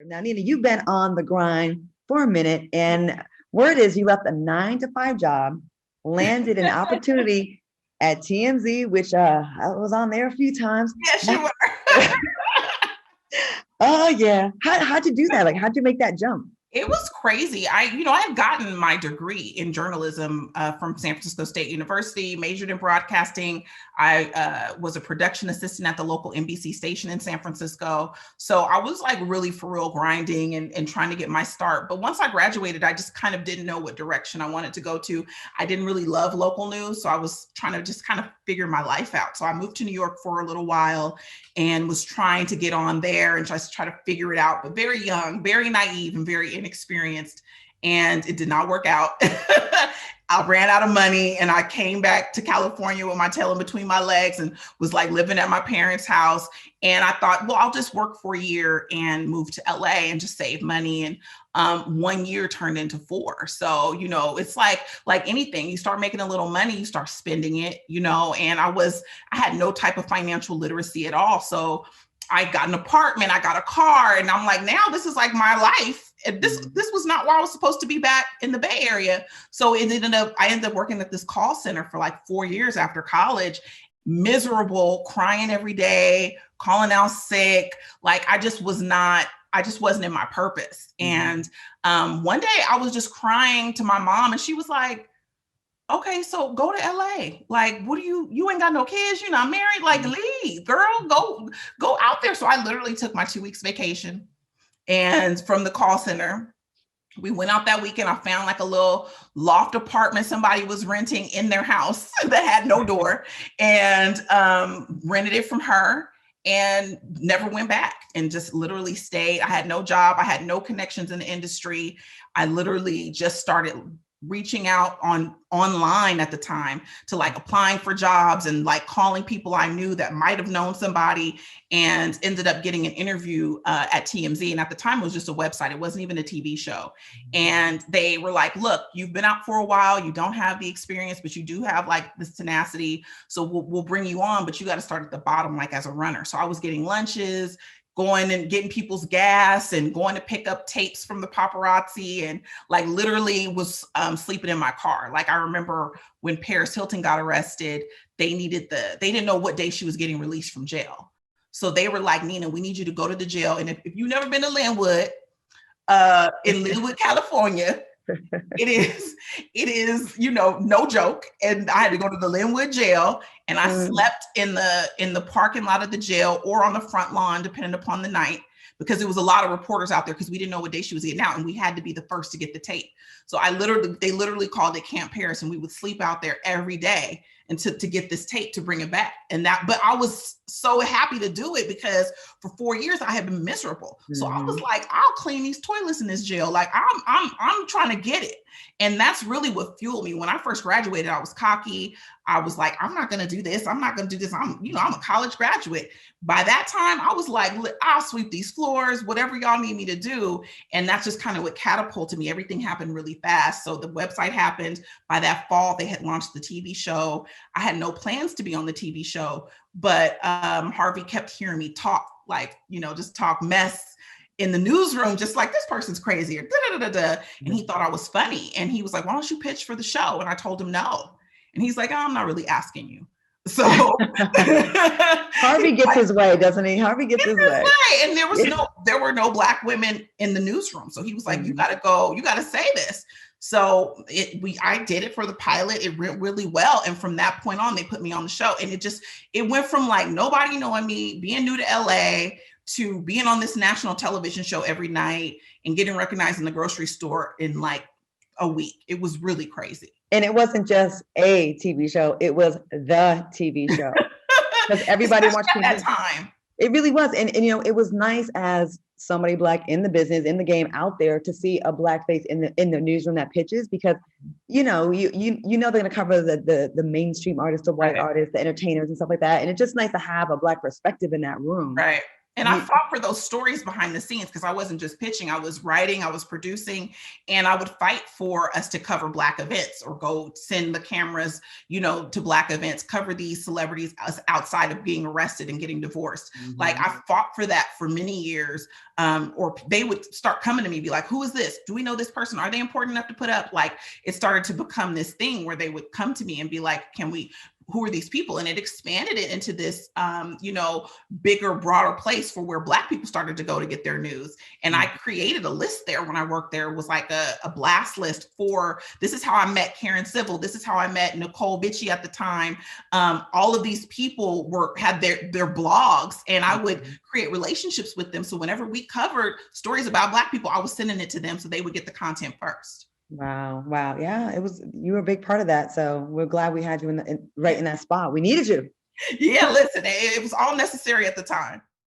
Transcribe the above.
Now, Nina, you've been on the grind for a minute, and word is you left a 9 to 5 job, landed an opportunity at TMZ, which I was on there a few times. Yes, you were. Oh yeah. How'd you do that? Like, how'd you make that jump? It was crazy. I had gotten my degree in journalism from San Francisco State University, majored in broadcasting. I was a production assistant at the local NBC station in San Francisco. So I was like really for real grinding and trying to get my start. But once I graduated, I just kind of didn't know what direction I wanted to go to. I didn't really love local news. So I was trying to just kind of figure my life out. So I moved to New York for a little while and was trying to get on there and just try to figure it out, but very young, very naive, and very inexperienced. And it did not work out. I ran out of money and I came back to California with my tail in between my legs and was like living at my parents' house. And I thought, well, I'll just work for a year and move to LA and just save money. And 1 year turned into 4. So, it's like anything, you start making a little money, you start spending it, and I had no type of financial literacy at all. So I got an apartment, I got a car, and I'm like, now this is like my life. And this was not where I was supposed to be back in the Bay Area. So I ended up working at this call center for like 4 years after college, miserable, crying every day, calling out sick. Like I just wasn't in my purpose. And one day I was just crying to my mom and she was like, okay, so go to LA. Like, what you ain't got no kids, you're not married, like leave, girl, go out there. So I literally took my 2 weeks vacation and from the call center, we went out that weekend. I found like a little loft apartment somebody was renting in their house that had no door and rented it from her and never went back and just literally stayed. I had no job. I had no connections in the industry. I literally just started reaching out online at the time to like applying for jobs and like calling people I knew that might have known somebody and ended up getting an interview at TMZ. And at the time it was just a website. It wasn't even a TV show. And they were like, look, you've been out for a while. You don't have the experience, but you do have like this tenacity. So we'll bring you on, but you got to start at the bottom, like as a runner. So I was getting lunches, going and getting people's gas and going to pick up tapes from the paparazzi and like literally was sleeping in my car. Like I remember when Paris Hilton got arrested, they didn't know what day she was getting released from jail. So they were like, Nina, we need you to go to the jail. And if you've never been to Linwood, in Linwood, California, it is, no joke. And I had to go to the Linwood jail and I slept in the parking lot of the jail or on the front lawn, depending upon the night, because there was a lot of reporters out there because we didn't know what day she was getting out and we had to be the first to get the tape. So they literally called it Camp Paris and we would sleep out there every day and to get this tape to bring it back. But I was so happy to do it because for 4 years I had been miserable. Mm-hmm. So I was like, I'll clean these toilets in this jail. Like I'm trying to get it. And that's really what fueled me. When I first graduated, I was cocky. I was like, I'm not going to do this. I'm not going to do this. I'm a college graduate. By that time, I was like, I'll sweep these floors, whatever y'all need me to do. And that's just kind of what catapulted me. Everything happened really fast. So the website happened. By that fall, they had launched the TV show. I had no plans to be on the TV show, but Harvey kept hearing me talk, like, just talk mess in the newsroom, just like this person's crazy, or da-da-da-da-da. And he thought I was funny. And he was like, why don't you pitch for the show? And I told him no. And he's like, oh, I'm not really asking you. So Harvey gets his way, doesn't he? Harvy gets his way. And there were no Black women in the newsroom. So he was like, you gotta go, you gotta say this. So I did it for the pilot. It went really well. And from that point on, they put me on the show. And it went from like nobody knowing me, being new to LA, to being on this national television show every night and getting recognized in the grocery store in like a week. It was really crazy. And it wasn't just a TV show. It was the TV show. Because everybody watched TV. At that time. It really was. And it was nice as somebody Black in the business, in the game, out there, to see a Black face in the newsroom that pitches, because they're going to cover the mainstream artists, the white artists, the entertainers and stuff like that. And it's just nice to have a Black perspective in that room. Right. And I fought for those stories behind the scenes because I wasn't just pitching, I was writing, I was producing, and I would fight for us to cover Black events or go send the cameras, to Black events, cover these celebrities outside of being arrested and getting divorced. Mm-hmm. Like I fought for that for many years. Or they would start coming to me, be like, who is this? Do we know this person? Are they important enough to put up? Like it started to become this thing where they would come to me and be like, who are these people? And it expanded it into this, bigger, broader place for where Black people started to go to get their news. And I created a list there when I worked there. It was like a blast list for, this is how I met Karen Civil. This is how I met Nicole Bitchie at the time. All of these people had their blogs, and I would create relationships with them. So whenever we covered stories about Black people, I was sending it to them so they would get the content first. Wow. Yeah, you were a big part of that. So we're glad we had you right in that spot. We needed you. Yeah, listen, it was all necessary at the time.